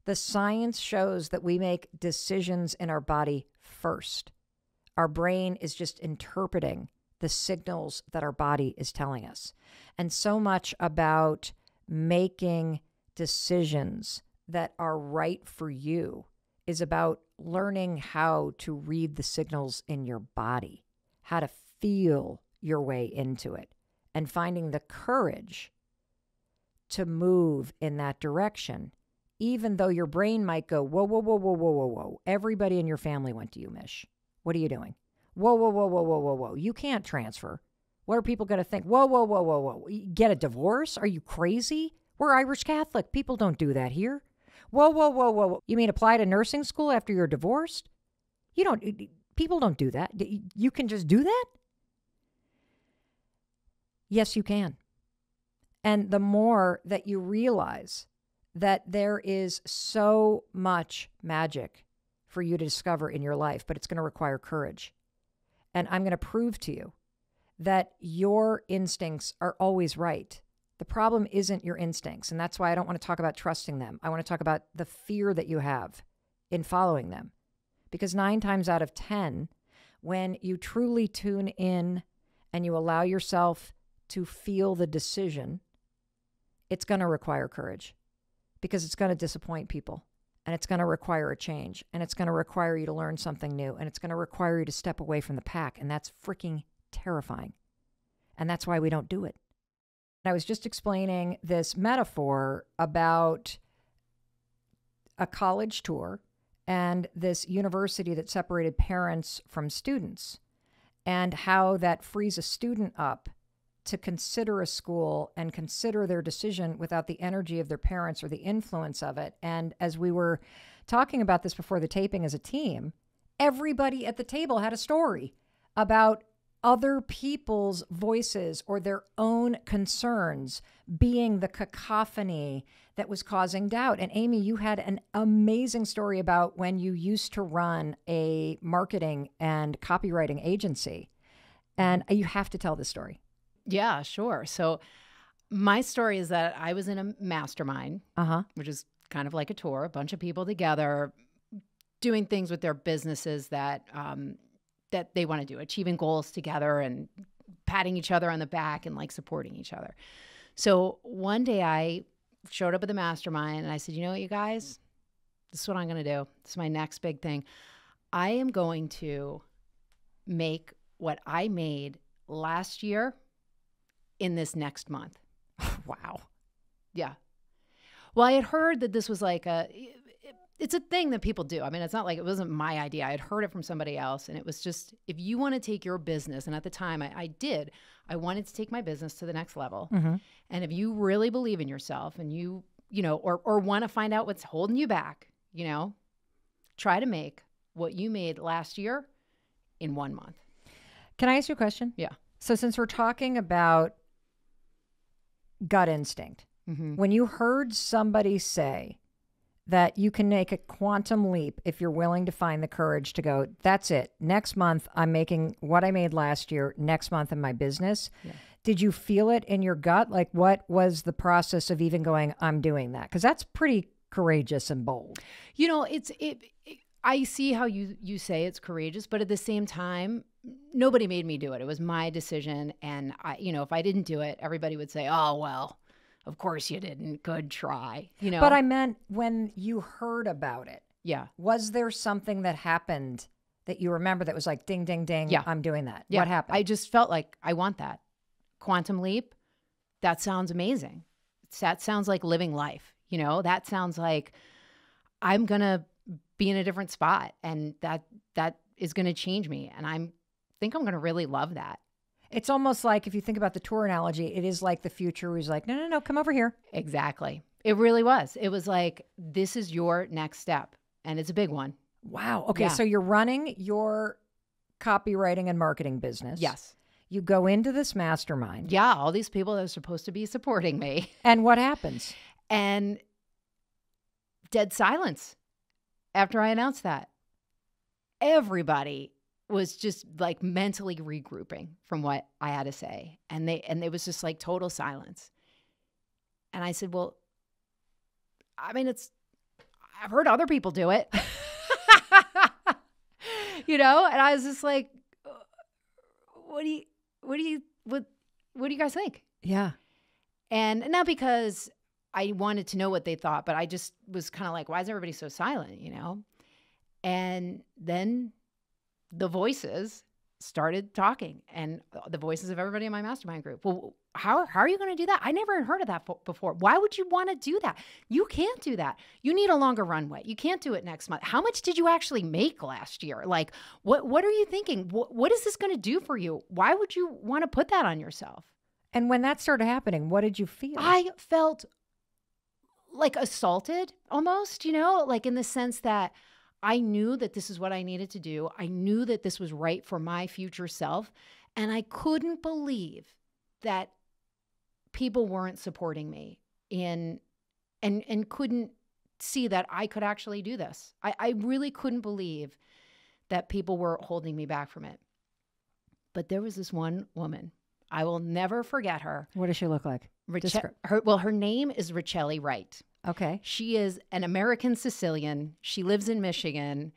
The science shows that we make decisions in our body first. Our brain is just interpreting the signals that our body is telling us. And so much about making decisions that are right for you is about learning how to read the signals in your body, how to feel your way into it, and finding the courage to move in that direction, even though your brain might go, whoa, whoa, whoa, whoa, whoa, whoa, whoa. Everybody in your family went to you, Mish. What are you doing? Whoa, whoa, whoa, whoa, whoa, whoa, whoa. You can't transfer. What are people going to think? Whoa, whoa, whoa, whoa, whoa. Get a divorce? Are you crazy? We're Irish Catholic. People don't do that here. Whoa, whoa, whoa, whoa, whoa. You mean apply to nursing school after you're divorced? People don't do that. You can just do that? Yes, you can. And the more that you realize that there is so much magic for you to discover in your life, but it's going to require courage. And I'm going to prove to you that your instincts are always right. The problem isn't your instincts. And that's why I don't want to talk about trusting them. I want to talk about the fear that you have in following them. Because 9 times out of 10, when you truly tune in and you allow yourself to feel the decision, it's going to require courage, because it's going to disappoint people, and it's going to require a change, and it's going to require you to learn something new, and it's going to require you to step away from the pack, and that's freaking terrifying. And that's why we don't do it. I was just explaining this metaphor about a college tour and this university that separated parents from students, and how that frees a student up to consider a school and consider their decision without the energy of their parents or the influence of it. And as we were talking about this before the taping as a team, everybody at the table had a story about other people's voices or their own concerns being the cacophony that was causing doubt. And Amy, you had an amazing story about when you used to run a marketing and copywriting agency. And you have to tell this story. Yeah, sure. So my story is that I was in a mastermind, which is kind of like a tour, a bunch of people together doing things with their businesses that that they want to do, achieving goals together and patting each other on the back and like supporting each other. So one day I showed up at the mastermind and I said, you know what, you guys, this is what I'm going to do. This is my next big thing. I am going to make what I made last year in this next month. Wow. Yeah. Well, I had heard that this was like it's a thing that people do. I mean, it's not like it wasn't my idea. I had heard it from somebody else. And it was just, if you want to take your business, and at the time I wanted to take my business to the next level. Mm-hmm. And if you really believe in yourself and you know, or want to find out what's holding you back, you know, try to make what you made last year in 1 month. Can I ask you a question? Yeah. So since we're talking about gut instinct, when you heard somebody say that you can make a quantum leap if you're willing to find the courage to go, that's it. Next month, I'm making what I made last year, next month in my business. Yeah. Did you feel it in your gut? Like, what was the process of even going, I'm doing that? Because that's pretty courageous and bold. You know, I see how you say it's courageous, but at the same time, nobody made me do it. It was my decision. And if I didn't do it, everybody would say, oh, well, of course you didn't. Good try. But I meant when you heard about it. Yeah. Was there something that happened that you remember that was like, ding, ding, ding, yeah, I'm doing that? Yeah. What happened? I just felt like I want that. Quantum leap. That sounds amazing. That sounds like living life. That sounds like I'm going to be in a different spot, and that is going to change me. And I think I'm going to really love that. It's almost like, if you think about the tour analogy, it is like the future who's like, no, come over here. Exactly. It really was. It was like, this is your next step. And it's a big one. Wow. Okay. Yeah. So you're running your copywriting and marketing business. Yes. You go into this mastermind. Yeah. All these people that are supposed to be supporting me. And what happens? And dead silence after I announced that. Everybody was just like mentally regrouping from what I had to say. And it was just like total silence. And I said, well, I mean, I've heard other people do it. And I was just like, what do you guys think? Yeah. And not because I wanted to know what they thought, but I just was kind of like, why is everybody so silent, And then the voices started talking, and the voices of everybody in my mastermind group. Well, how are you going to do that? I never heard of that before. Why would you want to do that? You can't do that. You need a longer runway. You can't do it next month. How much did you actually make last year? Like, what are you thinking? What is this going to do for you? Why would you want to put that on yourself? And when that started happening, what did you feel? I felt like assaulted almost, like in the sense that I knew that this is what I needed to do. I knew that this was right for my future self. And I couldn't believe that people weren't supporting me and couldn't see that I could actually do this. I really couldn't believe that people were holding me back from it. But there was this one woman. I will never forget her. What does she look like? Her name is Richelle Wright. Okay. She is an American Sicilian. She lives in Michigan.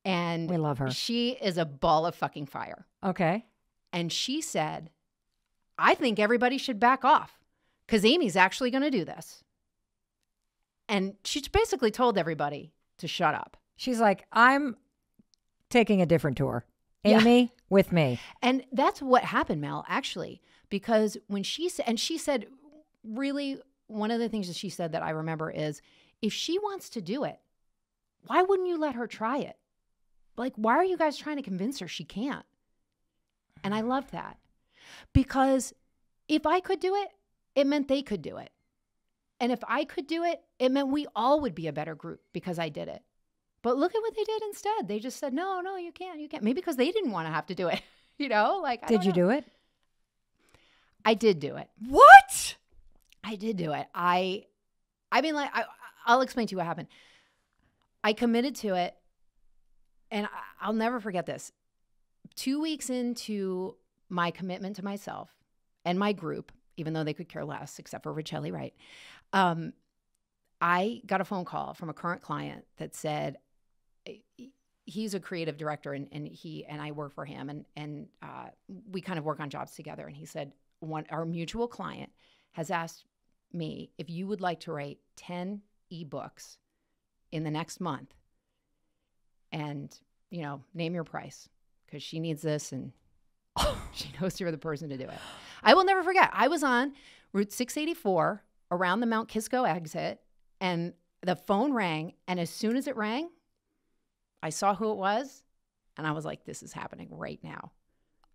And we love her. She is a ball of fucking fire. Okay. And she said, I think everybody should back off because Amy's actually going to do this. And she basically told everybody to shut up. She's like, I'm taking a different tour. Amy, with me. And that's what happened, Mel, actually, because when she said, really, one of the things that she said that I remember is, if she wants to do it, why wouldn't you let her try it? Like, why are you guys trying to convince her she can't? And I love that, because if I could do it, it meant they could do it. And if I could do it, it meant we all would be a better group because I did it. But look at what they did instead. They just said, no, you can't. Maybe because they didn't want to have to do it. Did you do it? I did do it. What? I did do it. I'll explain to you what happened. I committed to it, and I'll never forget this. 2 weeks into my commitment to myself and my group, even though they could care less, except for Richelle Wright, I got a phone call from a current client that said, he's a creative director, and he and I work for him, and we kind of work on jobs together. And he said, our mutual client has asked me if you would like to write 10 ebooks in the next month, and name your price, because she needs this, and she knows you're the person to do it. I will never forget. I was on Route 684 around the Mount Kisco exit, and the phone rang, and as soon as it rang, I saw who it was, and I was like, this is happening right now.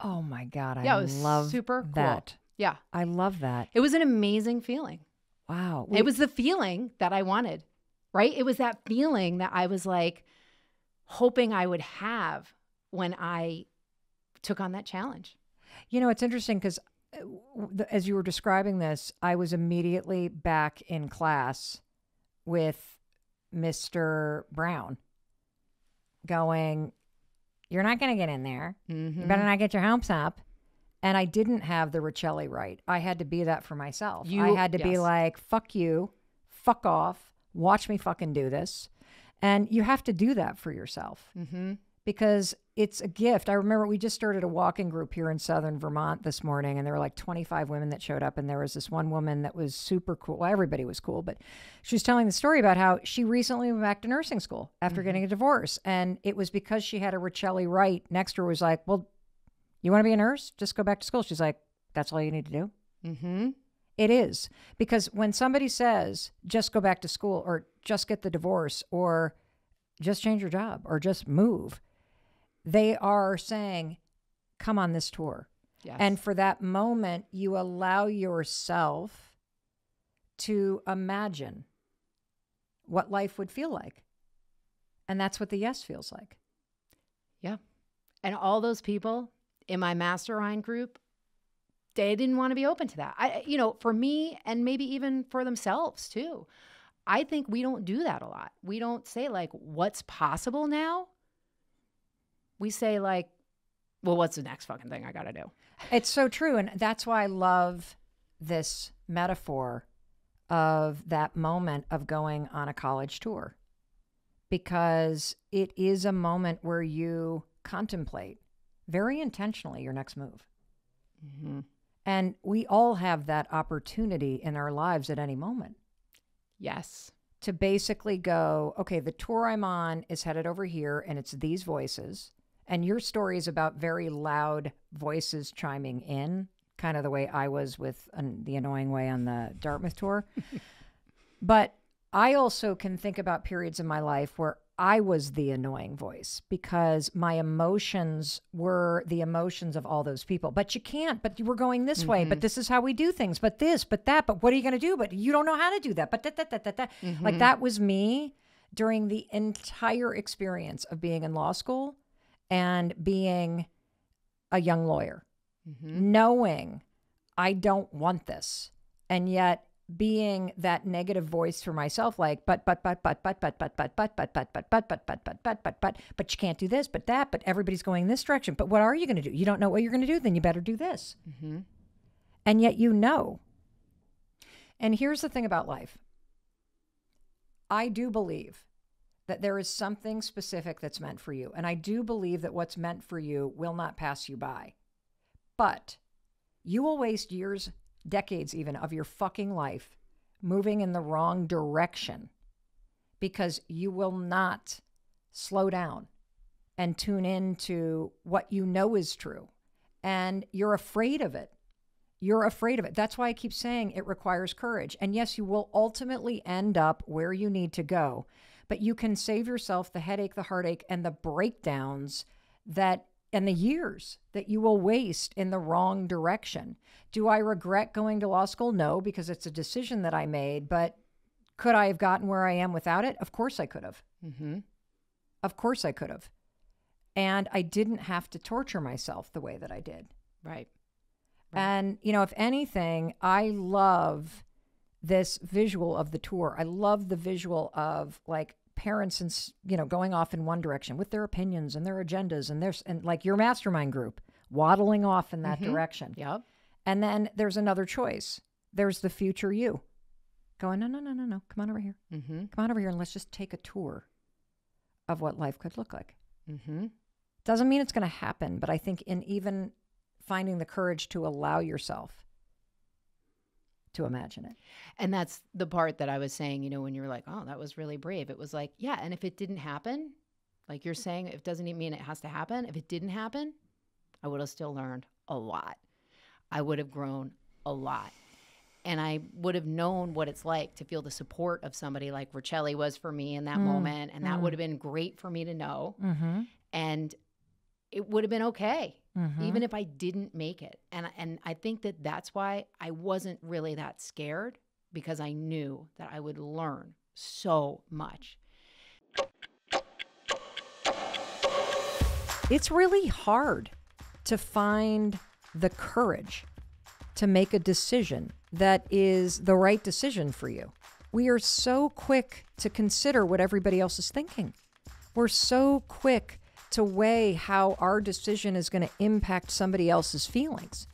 Oh my God. Yeah, it was love super cool. that. Yeah. I love that. It was an amazing feeling. Wow. It was the feeling that I wanted, right? It was that feeling that I was like hoping I would have when I took on that challenge. It's interesting because as you were describing this, I was immediately back in class with Mr. Brown going, you're not going to get in there. Mm-hmm. You better not get your hopes up. And I didn't have the Richelle Wright. I had to be that for myself. I had to be like, fuck you, fuck off, watch me fucking do this. And you have to do that for yourself. Mm-hmm. Because it's a gift. I remember we just started a walking group here in Southern Vermont this morning, and there were like 25 women that showed up, and there was this one woman that was super cool. Well, everybody was cool, but she was telling the story about how she recently went back to nursing school after getting a divorce, and it was because she had a Richelle Wright next to her was like, well, you want to be a nurse? Just go back to school. She's like, that's all you need to do? Mm-hmm. It is. Because when somebody says, just go back to school, or just get the divorce, or just change your job, or just move, they are saying, come on this tour. Yes. And for that moment, you allow yourself to imagine what life would feel like. And that's what the yes feels like. Yeah. And all those people in my mastermind group, they didn't want to be open to that. For me, and maybe even for themselves too. I think we don't do that a lot. We don't say like, what's possible now? We say like, well, what's the next fucking thing I got to do? It's so true. And that's why I love this metaphor of that moment of going on a college tour. because it is a moment where you contemplate very intentionally your next move. Mm-hmm. And we all have that opportunity in our lives at any moment. Yes. To basically go, okay, the tour I'm on is headed over here and it's these voices. And your story is about very loud voices chiming in, kind of the way I was with the annoying way on the Dartmouth tour. But I also can think about periods in my life where I was the annoying voice because my emotions were the emotions of all those people. But you can't, but we're going this way, but this is how we do things, but this, but that, but what are you going to do? But you don't know how to do that, but that. Like that was me during the entire experience of being in law school and being a young lawyer, knowing I don't want this. And yet being that negative voice for myself, like, but you can't do this, but that, but everybody's going this direction. But what are you going to do? You don't know what you're going to do. Then you better do this. And yet, you know. And here's the thing about life. I do believe that there is something specific that's meant for you. And I do believe that what's meant for you will not pass you by. But you will waste years, decades even, of your fucking life moving in the wrong direction because you will not slow down and tune into what you know is true. And you're afraid of it. You're afraid of it. That's why I keep saying it requires courage. And yes, you will ultimately end up where you need to go, but you can save yourself the headache, the heartache, and the breakdowns and the years that you will waste in the wrong direction. Do I regret going to law school? No, because it's a decision that I made, but could I have gotten where I am without it? Of course I could have. Of course I could have. And I didn't have to torture myself the way that I did. Right. And, you know, if anything, I love this visual of the tour. I love the visual of like parents and, you know, going off in one direction with their opinions and their agendas and like your mastermind group waddling off in that direction. Yep. And then there's another choice. There's the future you going, no. Come on over here. Come on over here and let's just take a tour of what life could look like. Doesn't mean it's going to happen, but I think in even finding the courage to allow yourself to imagine it. And that's the part that I was saying, you know, when you were like, oh, that was really brave. It was like, yeah. And if it didn't happen, like you're saying, it doesn't even mean it has to happen. If it didn't happen, I would have still learned a lot. I would have grown a lot. And I would have known what it's like to feel the support of somebody like Riccelli was for me in that moment. And that would have been great for me to know. And it would have been okay, even if I didn't make it. And I think that that's why I wasn't really that scared, because I knew that I would learn so much. It's really hard to find the courage to make a decision that is the right decision for you. We are so quick to consider what everybody else is thinking. We're so quick to weigh how our decision is going to impact somebody else's feelings.